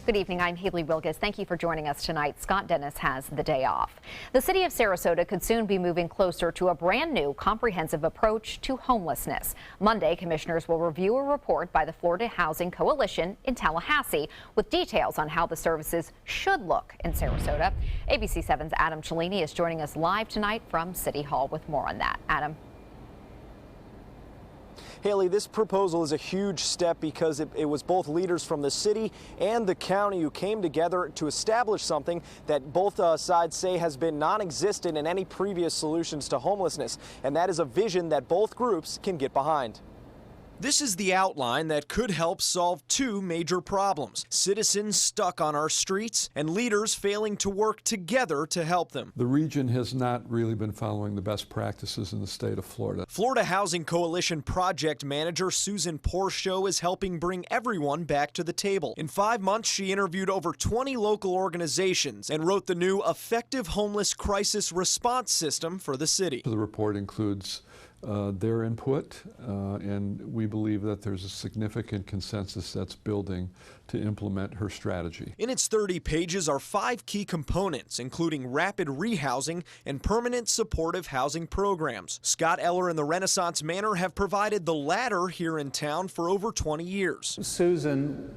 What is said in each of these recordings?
Good evening. I'm Haley Wilgus. Thank you for joining us tonight. Scott Dennis has the day off. The city of Sarasota could soon be moving closer to a brand new comprehensive approach to homelessness. Monday, commissioners will review a report by the Florida Housing Coalition in Tallahassee with details on how the services should look in Sarasota. ABC 7's Adam Cellini is joining us live tonight from City Hall with more on that. Adam. Haley, this proposal is a huge step because it was both leaders from the city and the county who came together to establish something that both sides say has been non-existent in any previous solutions to homelessness, and that is a vision that both groups can get behind. This is the outline that could help solve two major problems: citizens stuck on our streets and leaders failing to work together to help them. The region has not really been following the best practices in the state of Florida. Florida Housing Coalition project manager Susan Porchio is helping bring everyone back to the table. In 5 months, she interviewed over 20 local organizations and wrote the new Effective Homeless Crisis Response System for the city. The report includes their input, and we believe that there's a significant consensus that's building to implement her strategy. In its 30 pages are 5 key components, including rapid rehousing and permanent supportive housing programs. Scott Eller and the Renaissance Manor have provided the latter here in town for over 20 years. Susan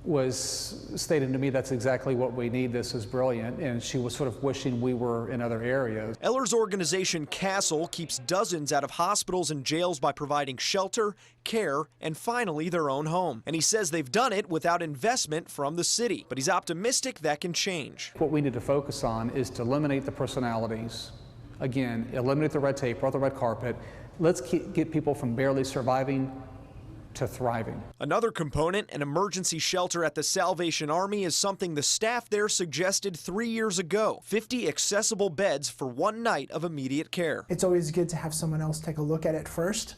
was stating to me that's exactly what we need. This is brilliant, and she was sort of wishing we were in other areas. Eller's organization Castle keeps dozens out of hospitals and jails by providing shelter, care, and finally their own home. And he says they've done it without investment from the city, but he's optimistic that can change. What we need to focus on is to eliminate the personalities. Again, eliminate the red tape, or the red carpet. Let's get people from barely surviving to thriving. Another component, an emergency shelter at the Salvation Army, is something the staff there suggested 3 years ago. 50 accessible beds for one night of immediate care. It's always good to have someone else take a look at it first,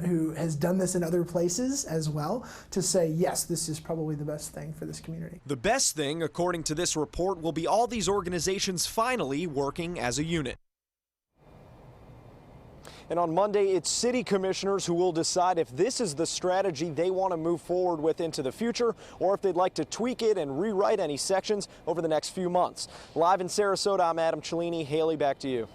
who has done this in other places as well, to say, yes, this is probably the best thing for this community. The best thing, according to this report, will be all these organizations finally working as a unit. And on Monday, it's city commissioners who will decide if this is the strategy they want to move forward with into the future, or if they'd like to tweak it and rewrite any sections over the next few months. Live in Sarasota, I'm Adam Cellini. Haley, back to you.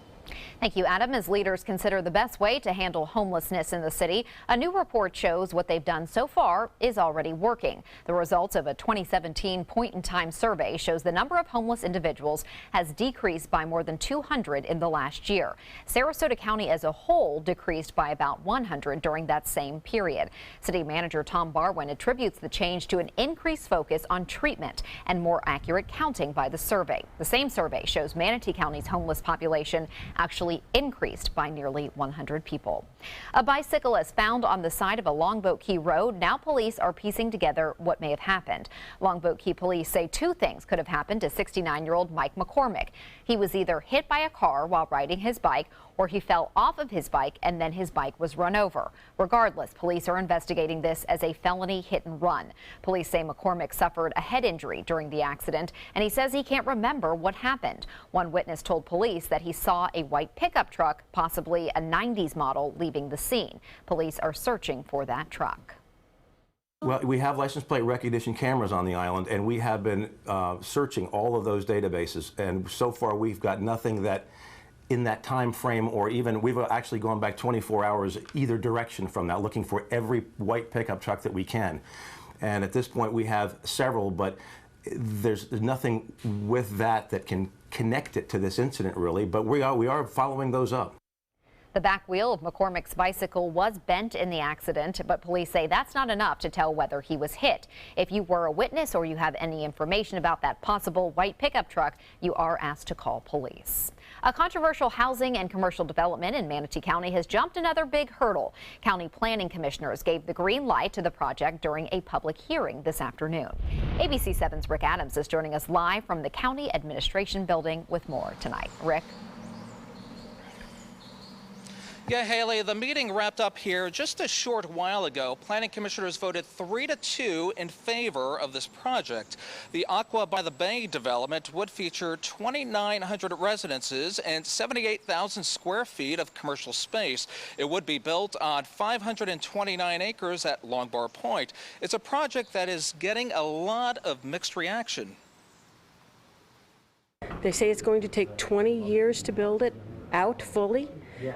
Thank you, Adam. As leaders consider the best way to handle homelessness in the city, a new report shows what they've done so far is already working. The results of a 2017 point-in-time survey shows the number of homeless individuals has decreased by more than 200 in the last year. Sarasota County as a whole decreased by about 100 during that same period. City Manager Tom Barwin attributes the change to an increased focus on treatment and more accurate counting by the survey. The same survey shows Manatee County's homeless population actually increased by nearly 100 people. A bicyclist found on the side of a Longboat Key road. Now police are piecing together what may have happened. Longboat Key police say two things could have happened to 69-year-old Mike McCormick. He was either hit by a car while riding his bike, or he fell off of his bike and then his bike was run over. Regardless, police are investigating this as a felony hit and run. Police say McCormick suffered a head injury during the accident, and he says he can't remember what happened. One witness told police that he saw a white pickup truck, possibly a 90s model, leaving the scene. Police are searching for that truck. Well, we have license plate recognition cameras on the island, and we have been searching all of those databases, and so far we've got nothing that in that time frame, or even we've actually gone back 24 hours either direction from that, looking for every white pickup truck that we can. And at this point we have several, but there's nothing with that can connect it to this incident really, but we are following those up. The back wheel of McCormick's bicycle was bent in the accident, but police say that's not enough to tell whether he was hit. If you were a witness or you have any information about that possible white pickup truck, you are asked to call police. A controversial housing and commercial development in Manatee County has jumped another big hurdle. County planning commissioners gave the green light to the project during a public hearing this afternoon. ABC 7's Rick Adams is joining us live from the County Administration Building with more tonight. Rick. Yeah, Haley, the meeting wrapped up here just a short while ago. Planning commissioners voted 3-2 in favor of this project. The Aqua by the Bay development would feature 2,900 residences and 78,000 square feet of commercial space. It would be built on 529 acres at Longbar Point. It's a project that is getting a lot of mixed reaction. They say it's going to take 20 years to build it out fully.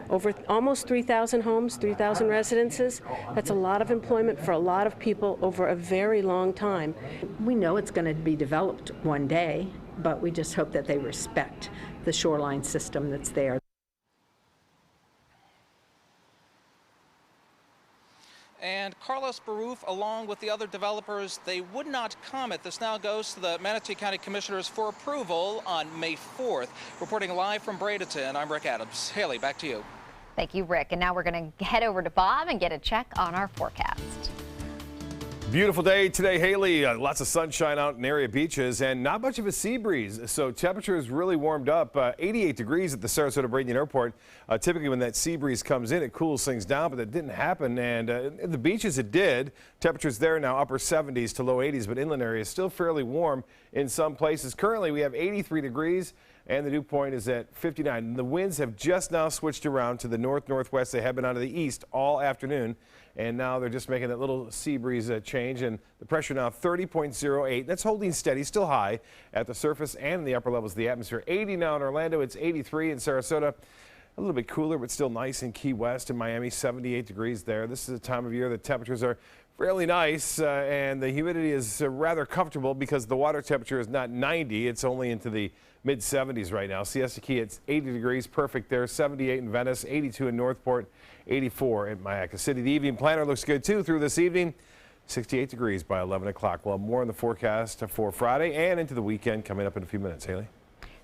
Over almost 3,000 homes, 3,000 residences. That's a lot of employment for a lot of people over a very long time. We know it's going to be developed one day, but we just hope that they respect the shoreline system that's there. And Carlos Baruf, along with the other developers, they would not comment. This now goes to the Manatee County Commissioners for approval on May 4th. Reporting live from Bradenton, I'm Rick Adams. Haley, back to you. Thank you, Rick. And now we're going to head over to Bob and get a check on our forecast. Beautiful day today, Haley. Lots of sunshine out in area beaches and not much of a sea breeze. So temperatures really warmed up. 88 degrees at the Sarasota Bradenton Airport. Typically when that sea breeze comes in, it cools things down, but that didn't happen. And at the beaches, it did. Temperatures there now upper 70s to low 80s, but inland areas still fairly warm in some places. Currently, we have 83 degrees. And the dew point is at 59. The winds have just now switched around to the north-northwest. They have been out of the east all afternoon. And now they're just making that little sea breeze change. And the pressure now 30.08. That's holding steady, still high at the surface and in the upper levels of the atmosphere. 80 now in Orlando. It's 83 in Sarasota. A little bit cooler, but still nice in Key West and Miami, 78 degrees there. This is a time of year that temperatures are fairly nice and the humidity is rather comfortable because the water temperature is not 90. It's only into the mid 70s right now. Siesta Key, it's 80 degrees, perfect there. 78 in Venice, 82 in Northport, 84 in Mayaca City. The evening planner looks good too through this evening. 68 degrees by 11 o'clock. We'll have more in the forecast for Friday and into the weekend coming up in a few minutes. Haley.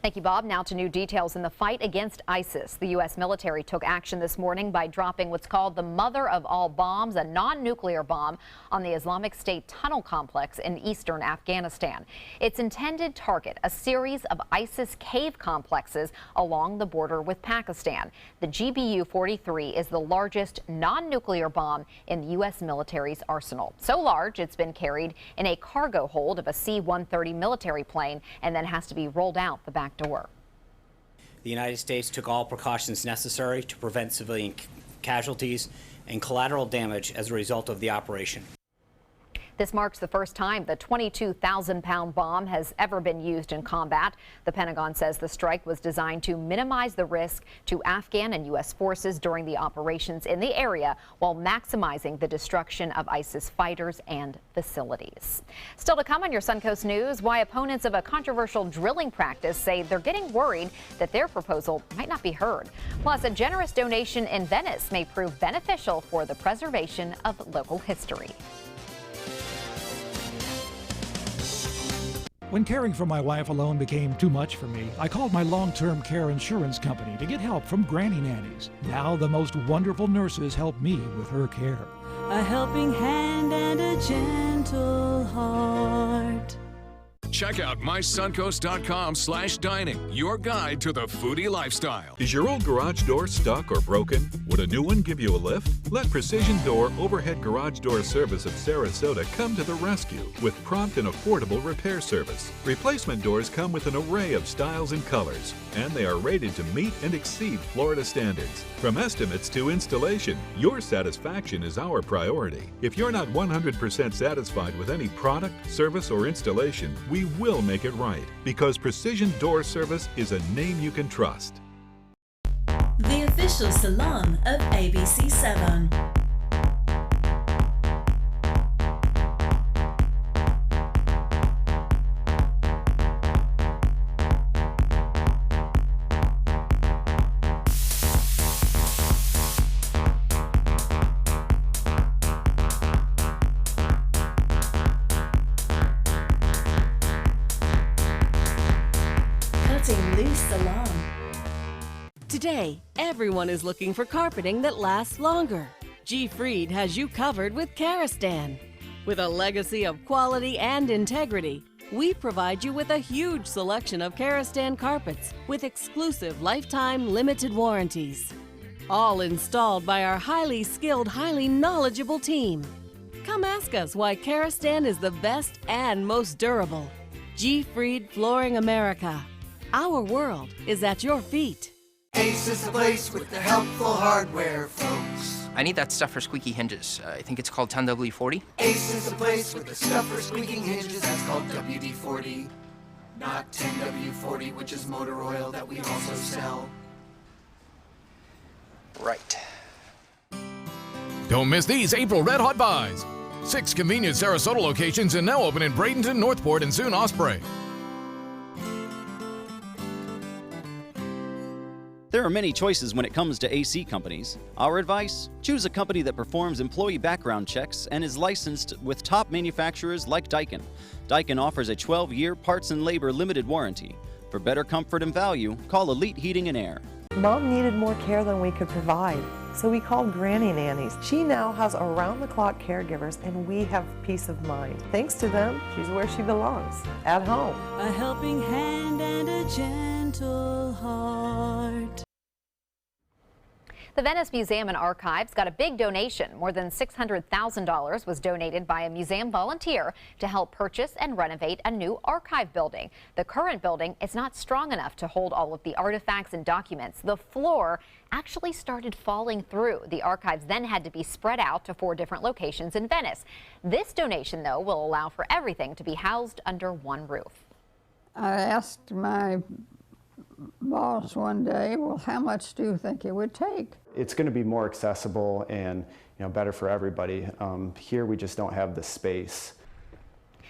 Thank you, Bob. Now to new details in the fight against ISIS. The U.S. military took action this morning by dropping what's called the mother of all bombs, a non-nuclear bomb, on the Islamic State tunnel complex in eastern Afghanistan. Its intended target, a series of ISIS cave complexes along the border with Pakistan. The GBU-43 is the largest non-nuclear bomb in the U.S. military's arsenal. So large, it's been carried in a cargo hold of a C-130 military plane and then has to be rolled out the back door. The United States took all precautions necessary to prevent civilian casualties and collateral damage as a result of the operation. This marks the first time the 22,000-pound bomb has ever been used in combat. The Pentagon says the strike was designed to minimize the risk to Afghan and U.S. forces during the operations in the area while maximizing the destruction of ISIS fighters and facilities. Still to come on your Suncoast News, why opponents of a controversial drilling practice say they're getting worried that their proposal might not be heard. Plus, a generous donation in Venice may prove beneficial for the preservation of local history. When caring for my wife alone became too much for me, I called my long-term care insurance company to get help from granny nannies. Now the most wonderful nurses help me with her care. A helping hand and a gentle heart. Check out mysuncoast.com/dining, your guide to the foodie lifestyle. Is your old garage door stuck or broken? Would a new one give you a lift? Let Precision Door Overhead Garage Door Service of Sarasota come to the rescue with prompt and affordable repair service. Replacement doors come with an array of styles and colors, and they are rated to meet and exceed Florida standards. From estimates to installation, your satisfaction is our priority. If you're not 100% satisfied with any product, service, or installation, we will make it right, because Precision Door Service is a name you can trust. The official salon of ABC7. Today, everyone is looking for carpeting that lasts longer. G. Fried has you covered with Karastan. With a legacy of quality and integrity, we provide you with a huge selection of Karastan carpets with exclusive lifetime limited warranties. all installed by our highly skilled, highly knowledgeable team. Come ask us why Karastan is the best and most durable. G-Freed Flooring America. Our world is at your feet. Ace is the place with the helpful hardware, folks. I need that stuff for squeaky hinges. I think it's called 10W40. Ace is the place with the stuff for squeaking hinges. That's called WD-40. Not 10W40, which is motor oil that we also sell. Right. Don't miss these April Red Hot Buys. 6 convenient Sarasota locations and now open in Bradenton, Northport, and soon Osprey. There are many choices when it comes to AC companies. Our advice? Choose a company that performs employee background checks and is licensed with top manufacturers like Daikin. Daikin offers a 12-year parts and labor limited warranty. For better comfort and value, call Elite Heating and Air. Mom needed more care than we could provide, so we called Granny Nannies. She now has around-the-clock caregivers, and we have peace of mind. Thanks to them, she's where she belongs, at home. A helping hand and a gentle heart. The Venice Museum and Archives got a big donation. More than $600,000 was donated by a museum volunteer to help purchase and renovate a new archive building. The current building is not strong enough to hold all of the artifacts and documents. The floor actually started falling through. The archives then had to be spread out to 4 different locations in Venice. This donation, though, will allow for everything to be housed under one roof. I asked my boss one day, well, how much do you think it would take? It's going to be more accessible and better for everybody. Here we just don't have the space.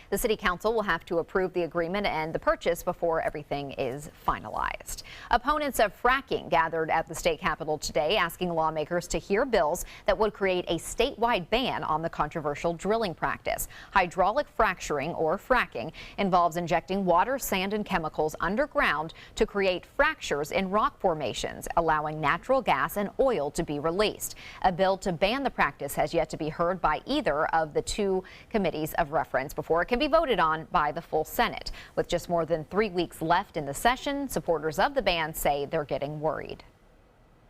The City Council will have to approve the agreement and the purchase before everything is finalized. Opponents of fracking gathered at the state capitol today asking lawmakers to hear bills that would create a statewide ban on the controversial drilling practice. Hydraulic fracturing, or fracking, involves injecting water, sand, and chemicals underground to create fractures in rock formations, allowing natural gas and oil to be released. A bill to ban the practice has yet to be heard by either of the 2 committees of reference before it can be voted on by the full Senate. With just more than 3 weeks left in the session, supporters of the ban say they're getting worried.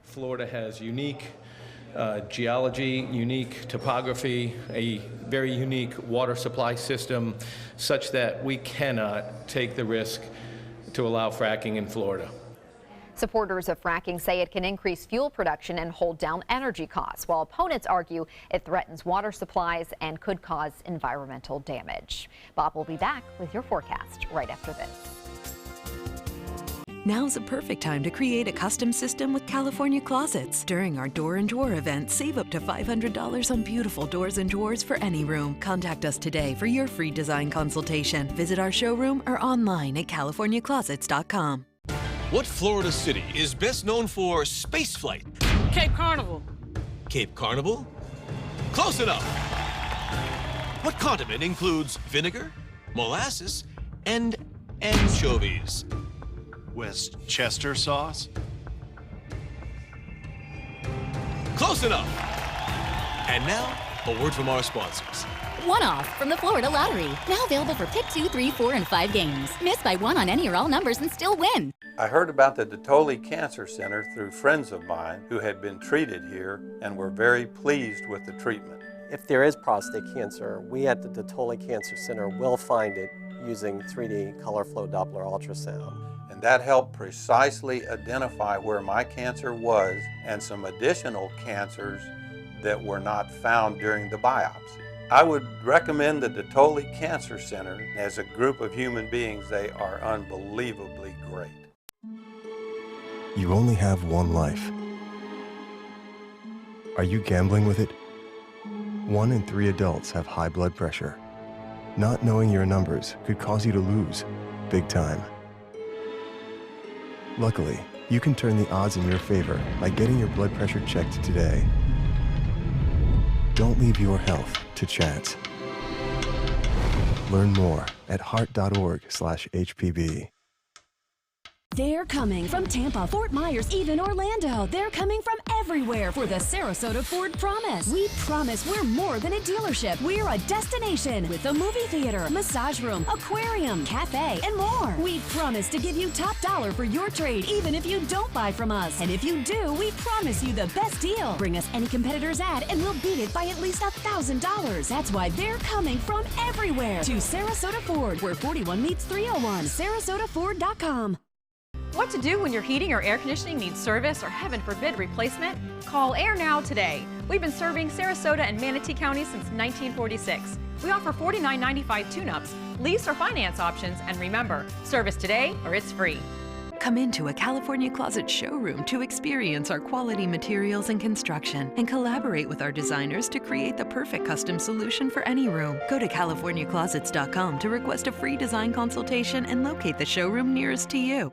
Florida has unique geology, unique topography, a very unique water supply system, such that we cannot take the risk to allow fracking in Florida. Supporters of fracking say it can increase fuel production and hold down energy costs, while opponents argue it threatens water supplies and could cause environmental damage. Bob will be back with your forecast right after this. Now's the perfect time to create a custom system with California Closets. During our Door and Drawer event, save up to $500 on beautiful doors and drawers for any room. Contact us today for your free design consultation. Visit our showroom or online at californiaclosets.com. What Florida city is best known for spaceflight? Cape Carnival. Cape Carnival? Close enough. What condiment includes vinegar, molasses, and anchovies? Westchester sauce? Close enough. And now, a word from our sponsors. One-off from the Florida Lottery. Now available for pick 2, 3, 4, and 5 games. Miss by 1 on any or all numbers and still win. I heard about the Dottoli Cancer Center through friends of mine who had been treated here and were very pleased with the treatment. If there is prostate cancer, we at the Dottoli Cancer Center will find it using 3D color flow Doppler ultrasound. And that helped precisely identify where my cancer was and some additional cancers that were not found during the biopsy. I would recommend the Dottoli Cancer Center. As a group of human beings, they are unbelievably great. You only have one life. Are you gambling with it? 1 in 3 adults have high blood pressure. Not knowing your numbers could cause you to lose, big time. Luckily, you can turn the odds in your favor by getting your blood pressure checked today. Don't leave your health to chance. Learn more at heart.org/HPB. They're coming from Tampa, Fort Myers, even Orlando. They're coming from everywhere for the Sarasota Ford Promise. We promise we're more than a dealership. We're a destination with a movie theater, massage room, aquarium, cafe, and more. We promise to give you top dollar for your trade, even if you don't buy from us. And if you do, we promise you the best deal. Bring us any competitor's ad and we'll beat it by at least $1,000. That's why they're coming from everywhere to Sarasota Ford, where 41 meets 301. SarasotaFord.com. What to do when your heating or air conditioning needs service or, heaven forbid, replacement? Call Air Now today. We've been serving Sarasota and Manatee County since 1946. We offer $49.95 tune-ups, lease or finance options, and remember, service today or it's free. Come into a California Closet showroom to experience our quality materials and construction and collaborate with our designers to create the perfect custom solution for any room. Go to CaliforniaClosets.com to request a free design consultation and locate the showroom nearest to you.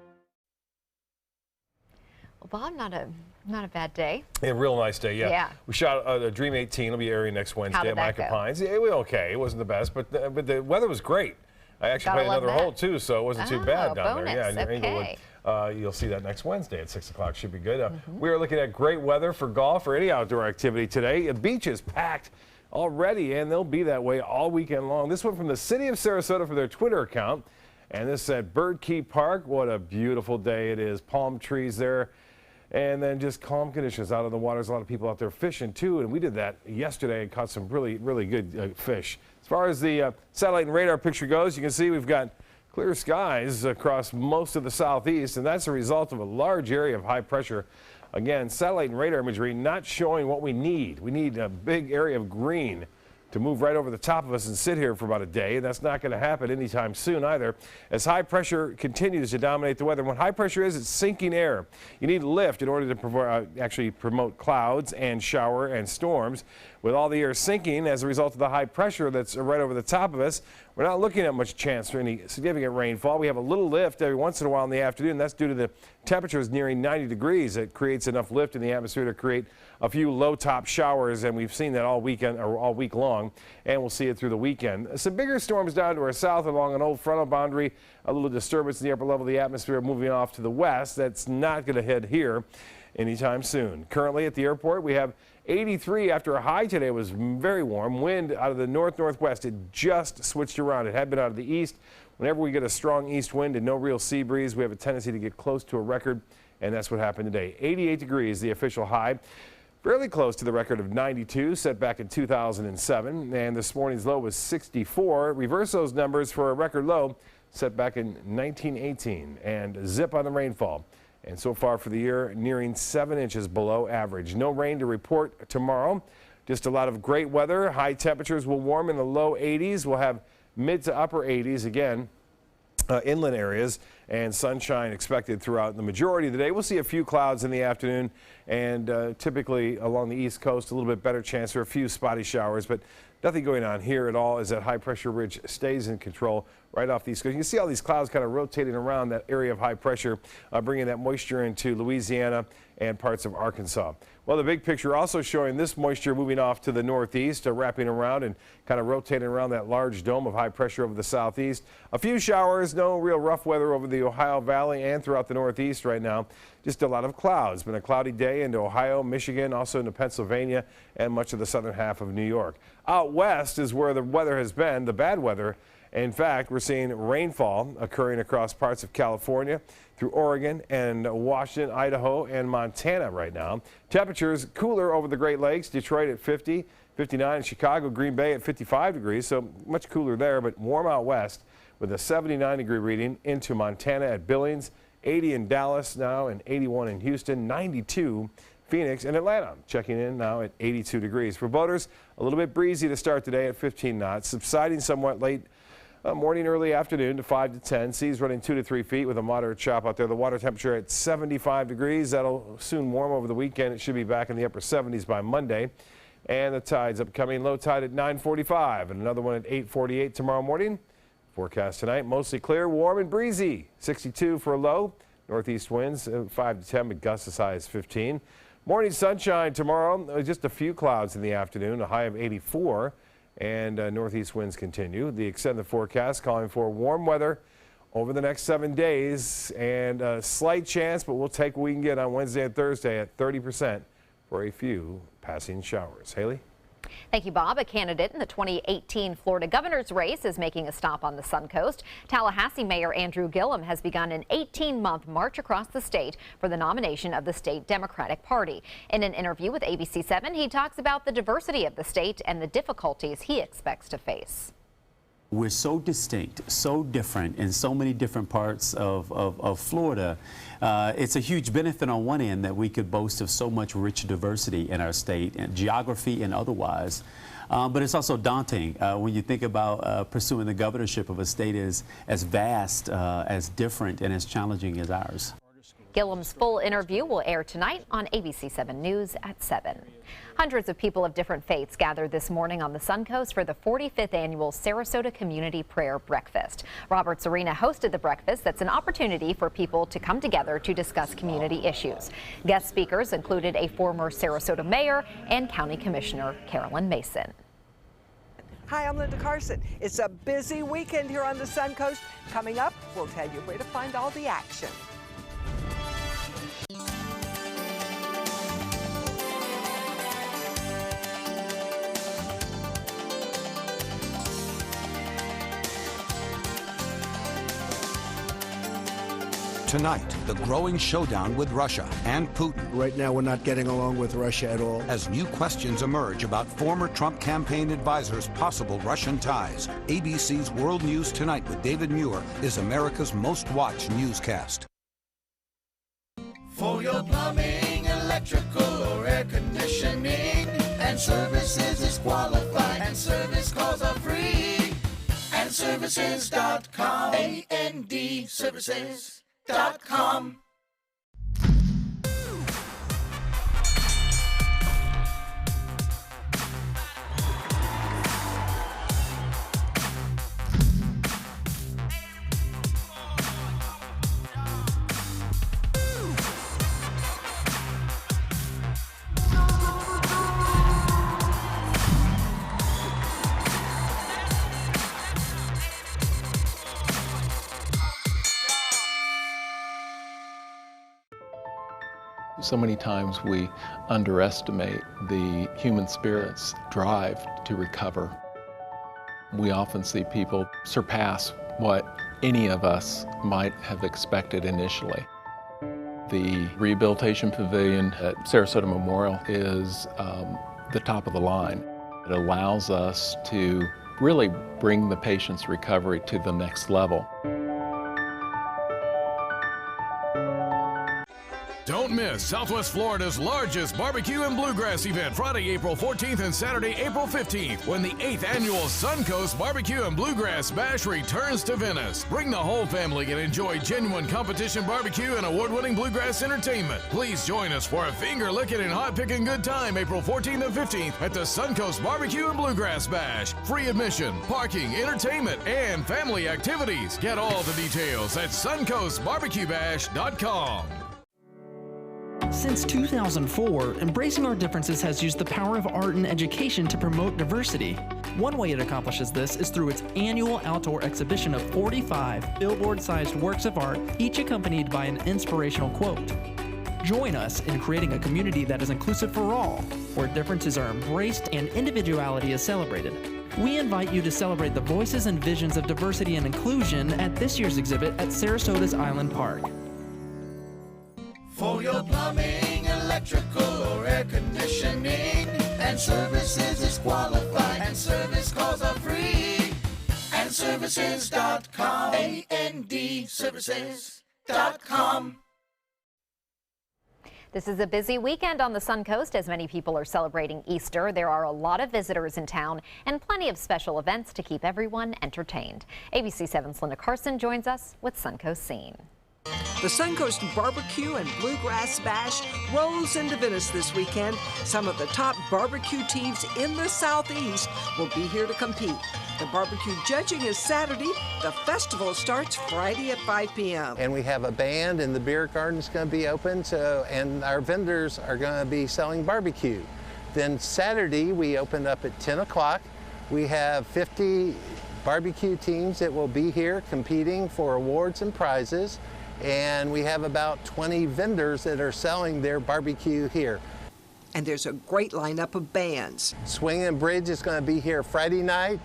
Well, Bob, not a bad day. A real nice day, yeah. Yeah. We shot Dream 18. It'll be airing next Wednesday at Micah Pines. It was okay. It wasn't the best, but the weather was great. I actually played another hole too, so it wasn't too bad down there. Yeah, near Inglewood. You'll see that next Wednesday at 6 o'clock. Should be good. We are looking at great weather for golf or any outdoor activity today. The beach is packed already, and they'll be that way all weekend long. This one from the city of Sarasota for their Twitter account, and this is at Bird Key Park. What a beautiful day it is. Palm trees there. And then just calm conditions out on the water. There's a lot of people out there fishing too, and we did that yesterday and caught some really, really good fish. As far as the satellite and radar picture goes, you can see we've got clear skies across most of the southeast, and that's a result of a large area of high pressure. Again, satellite and radar imagery not showing what we need. We need a big area of green to move right over the top of us and sit here for about a day. And that's not going to happen anytime soon either, as high pressure continues to dominate the weather. When high pressure is, it's sinking air. You need lift in order to actually promote clouds and shower and storms. With all the air sinking as a result of the high pressure that's right over the top of us, we're not looking at much chance for any significant rainfall. We have a little lift every once in a while in the afternoon. That's due to the temperatures nearing 90 degrees. It creates enough lift in the atmosphere to create a few low top showers, and we've seen that all weekend or all week long, and we'll see it through the weekend. Some bigger storms down to our south along an old frontal boundary, a little disturbance in the upper level of the atmosphere moving off to the west. That's not going to head here anytime soon. Currently at the airport, we have 83 after a high today. It was very warm. Wind out of the north-northwest. It just switched around. It had been out of the east. Whenever we get a strong east wind and no real sea breeze, we have a tendency to get close to a record, and that's what happened today. 88 degrees, the official high. Fairly close to the record of 92 set back in 2007, and this morning's low was 64. Reverse those numbers for a record low set back in 1918, and zip on the rainfall. And so far for the year, nearing 7 inches below average. No rain to report tomorrow. Just a lot of great weather. High temperatures will warm in the low 80s. We'll have mid to upper 80s again. Inland areas, and sunshine expected throughout the majority of the day. We'll see a few clouds in the afternoon, and typically along the east coast a little bit better chance for a few spotty showers, but nothing going on here at all as that high pressure ridge stays in control right off the east coast. You can see all these clouds kind of rotating around that area of high pressure, bringing that moisture into Louisiana and parts of Arkansas. Well, the big picture also showing this moisture moving off to the northeast, wrapping around and kind of rotating around that large dome of high pressure over the southeast. A few showers, no real rough weather over the Ohio Valley and throughout the northeast right now. Just a lot of clouds. Been a cloudy day into Ohio, Michigan, also into Pennsylvania and much of the southern half of New York. Out west is where the weather has been, the bad weather. In fact, we're seeing rainfall occurring across parts of California, through Oregon and Washington, Idaho, and Montana right now. Temperatures cooler over the Great Lakes, Detroit at 50, 59 in Chicago, Green Bay at 55 degrees, so much cooler there, but warm out west with a 79-degree reading into Montana at Billings, 80 in Dallas now, and 81 in Houston, 92 Phoenix and Atlanta. Checking in now at 82 degrees. For boaters, a little bit breezy to start today at 15 knots, subsiding somewhat late morning, early afternoon to 5 to 10. Seas running 2 to 3 feet with a moderate chop out there. The water temperature at 75 degrees. That'll soon warm over the weekend. It should be back in the upper 70s by Monday. And the tide's upcoming. Low tide at 9:45 and another one at 8:48 tomorrow morning. Forecast tonight, mostly clear, warm and breezy. 62 for a low. Northeast winds 5 to 10, but gusts as high as 15. Morning sunshine tomorrow. Just a few clouds in the afternoon. A high of 84. And northeast winds continue. The extended forecast calling for warm weather over the next 7 days, and a slight chance, but we'll take what we can get on Wednesday and Thursday at 30% for a few passing showers. Haley? Thank you, Bob. A candidate in the 2018 Florida governor's race is making a stop on the Suncoast. Tallahassee Mayor Andrew Gillum has begun an 18-month march across the state for the nomination of the state Democratic Party. In an interview with ABC7, he talks about the diversity of the state and the difficulties he expects to face. We're so distinct, so different in so many different parts of Florida. It's a huge benefit on one end that we could boast of so much rich diversity in our state, and geography and otherwise. But it's also daunting when you think about pursuing the governorship of a state as vast, as different, and as challenging as ours. Gillum's full interview will air tonight on ABC7 News at 7. Hundreds of people of different faiths gathered this morning on the Suncoast for the 45th annual Sarasota Community Prayer Breakfast. Roberts Arena hosted the breakfast that's an opportunity for people to come together to discuss community issues. Guest speakers included a former Sarasota mayor and County Commissioner Carolyn Mason. Hi, I'm Linda Carson. It's a busy weekend here on the Suncoast. Coming up, we'll tell you where to find all the action. Tonight, the growing showdown with Russia and Putin. Right now, we're not getting along with Russia at all. As new questions emerge about former Trump campaign advisors' possible Russian ties, ABC's World News Tonight with David Muir is America's most watched newscast. For your plumbing, electrical, or air conditioning, and services is qualified, and service calls are free. And services.com, AND services.com. So many times we underestimate the human spirit's drive to recover. We often see people surpass what any of us might have expected initially. The Rehabilitation Pavilion at Sarasota Memorial is the top of the line. It allows us to really bring the patient's recovery to the next level. Don't miss Southwest Florida's largest barbecue and bluegrass event, Friday, April 14th and Saturday, April 15th, when the 8th annual Suncoast Barbecue and Bluegrass Bash returns to Venice. Bring the whole family and enjoy genuine competition barbecue and award-winning bluegrass entertainment. Please join us for a finger-licking and hot-picking good time April 14th and 15th at the Suncoast Barbecue and Bluegrass Bash. Free admission, parking, entertainment, and family activities. Get all the details at suncoastbarbecuebash.com. Since 2004, Embracing Our Differences has used the power of art and education to promote diversity. One way it accomplishes this is through its annual outdoor exhibition of 45 billboard-sized works of art, each accompanied by an inspirational quote. Join us in creating a community that is inclusive for all, where differences are embraced and individuality is celebrated. We invite you to celebrate the voices and visions of diversity and inclusion at this year's exhibit at Sarasota's Island Park. For your plumbing, electrical, or air conditioning, and services is qualified, and service calls are free. And services.com, AND services.com. This is a busy weekend on the Suncoast as many people are celebrating Easter. There are a lot of visitors in town and plenty of special events to keep everyone entertained. ABC 7's Linda Carson joins us with Suncoast Scene. The Suncoast Barbecue and Bluegrass Bash rolls into Venice this weekend. Some of the top barbecue teams in the Southeast will be here to compete. The barbecue judging is Saturday. The festival starts Friday at 5 p.m. And we have a band, and the beer garden's going to be open, and our vendors are going to be selling barbecue. Then Saturday, we open up at 10 o'clock. We have 50 barbecue teams that will be here competing for awards and prizes. And we have about 20 vendors that are selling their barbecue here. And there's a great lineup of bands. Swing and Bridge is going to be here Friday night.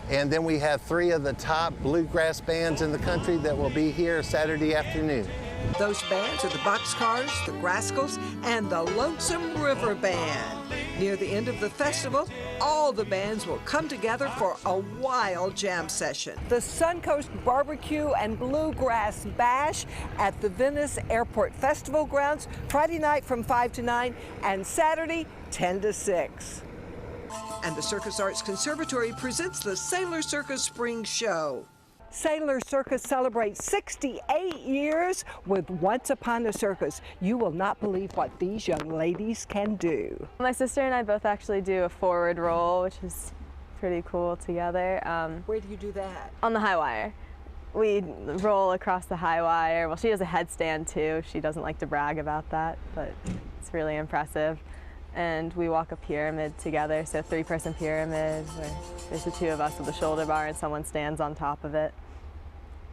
And then we have 3 of the top bluegrass bands in the country that will be here Saturday afternoon. Those bands are the Boxcars, the Grascals, and the Lonesome River Band. Near the end of the festival, all the bands will come together for a wild jam session. The Suncoast Barbecue and Bluegrass Bash at the Venice Airport Festival Grounds, Friday night from 5 to 9 and Saturday 10 to 6. And the Circus Arts Conservatory presents the Sailor Circus Spring Show. Sailor Circus celebrates 68 years with Once Upon a Circus. You will not believe what these young ladies can do. My sister and I both actually do a forward roll, which is pretty cool together. Where do you do that? On the high wire. We roll across the high wire. Well, she does a headstand too. She doesn't like to brag about that, but it's really impressive. And we walk a pyramid together, so 3-person pyramid, where there's the 2 of us with a shoulder bar and someone stands on top of it.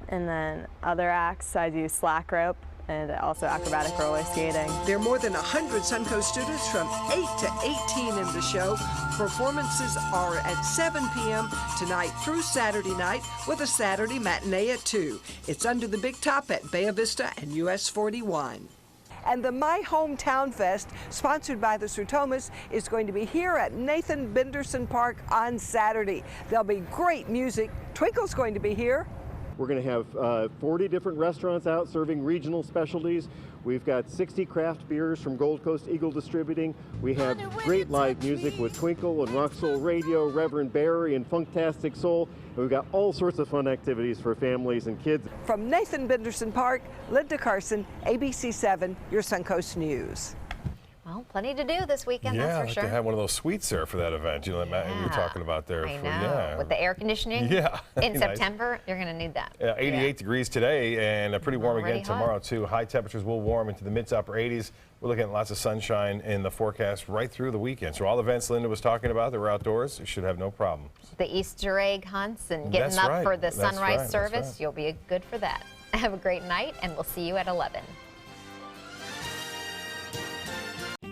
And then other acts, I do slack rope and also acrobatic roller skating. There are more than 100 Suncoast students from 8 to 18 in the show. Performances are at 7 p.m. tonight through Saturday night with a Saturday matinee at 2. It's under the Big Top at Bay Vista and US 41. And the My Hometown Fest, sponsored by the Sertomas, is going to be here at Nathan Benderson Park on Saturday. There'll be great music. Twinkle's going to be here. We're going to have 40 different restaurants out serving regional specialties. We've got 60 craft beers from Gold Coast Eagle Distributing. We have great live music with Twinkle and Rock Soul Radio, Reverend Barry and Funktastic Soul. And we've got all sorts of fun activities for families and kids. From Nathan Benderson Park, Linda Carson, ABC 7, your Suncoast News. Well, plenty to do this weekend, that's for I'd sure. like to have one of those suites there for that event. You know, that Matt, you were talking about there. I know. With the air conditioning. Yeah. In Nice. September, you're going to need that. 88 degrees today and pretty warm Already again tomorrow, hot. too. High temperatures will warm into the mid to upper 80s. We're looking at lots of sunshine in the forecast right through the weekend. So all the events Linda was talking about that were outdoors, you should have no problem. The Easter egg hunts and getting That's up right. for the That's sunrise right. service, That's right. you'll be good for that. Have a great night, and we'll see you at 11.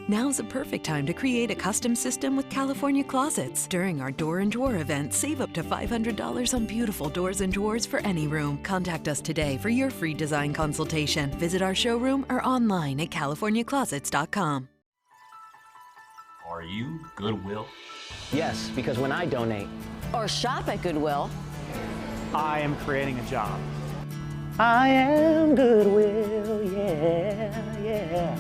Now's the perfect time to create a custom system with California Closets. During our Door and Drawer event, save up to $500 on beautiful doors and drawers for any room. Contact us today for your free design consultation. Visit our showroom or online at californiaclosets.com. Are you Goodwill? Yes, because when I donate or shop at Goodwill, I am creating a job. I am Goodwill, yeah, yeah.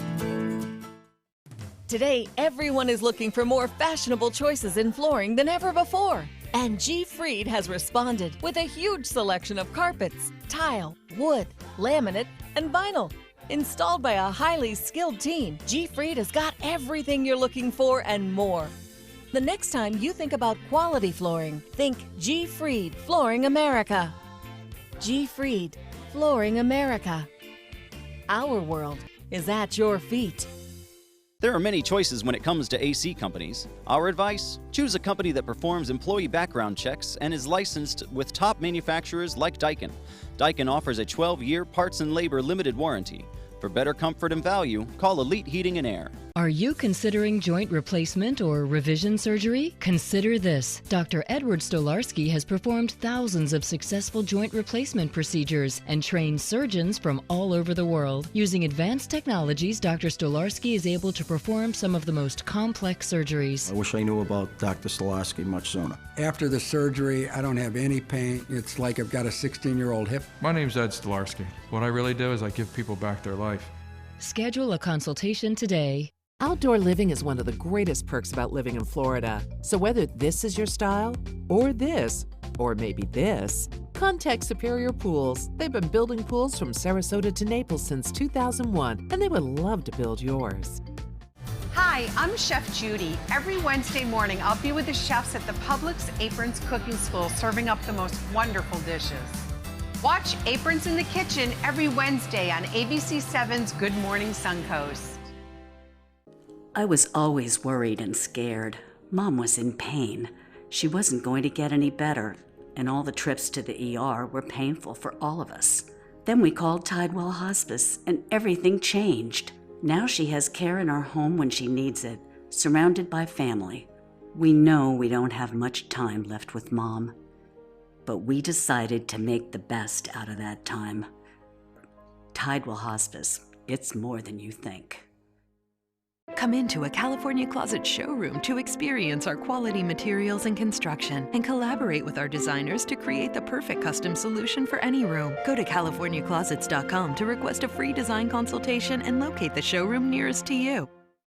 Today, everyone is looking for more fashionable choices in flooring than ever before. And G. Fried has responded with a huge selection of carpets, tile, wood, laminate, and vinyl. Installed by a highly skilled team, G. Fried has got everything you're looking for and more. The next time you think about quality flooring, think G. Fried Flooring America. G. Fried Flooring America. Our world is at your feet. There are many choices when it comes to AC companies. Our advice? Choose a company that performs employee background checks and is licensed with top manufacturers like Daikin. Daikin offers a 12-year parts and labor limited warranty. For better comfort and value, call Elite Heating and Air. Are you considering joint replacement or revision surgery? Consider this. Dr. Edward Stolarski has performed thousands of successful joint replacement procedures and trained surgeons from all over the world. Using advanced technologies, Dr. Stolarski is able to perform some of the most complex surgeries. I wish I knew about Dr. Stolarski much sooner. After the surgery, I don't have any pain. It's like I've got a 16-year-old hip. My name's Ed Stolarski. What I really do is I give people back their life. Schedule a consultation today. Outdoor living is one of the greatest perks about living in Florida. So whether this is your style, or this, or maybe this, contact Superior Pools. They've been building pools from Sarasota to Naples since 2001, and they would love to build yours. Hi, I'm Chef Judy. Every Wednesday morning, I'll be with the chefs at the Publix Aprons Cooking School, serving up the most wonderful dishes. Watch Aprons in the Kitchen every Wednesday on ABC 7's Good Morning Suncoast. I was always worried and scared. Mom was in pain. She wasn't going to get any better. and all the trips to the ER were painful for all of us. Then we called Tidewell Hospice, and everything changed. Now she has care in our home when she needs it, surrounded by family. We know we don't have much time left with Mom, but we decided to make the best out of that time. Tidewell Hospice, it's more than you think. Come into a California Closet showroom to experience our quality materials and construction and collaborate with our designers to create the perfect custom solution for any room. Go to CaliforniaClosets.com to request a free design consultation and locate the showroom nearest to you.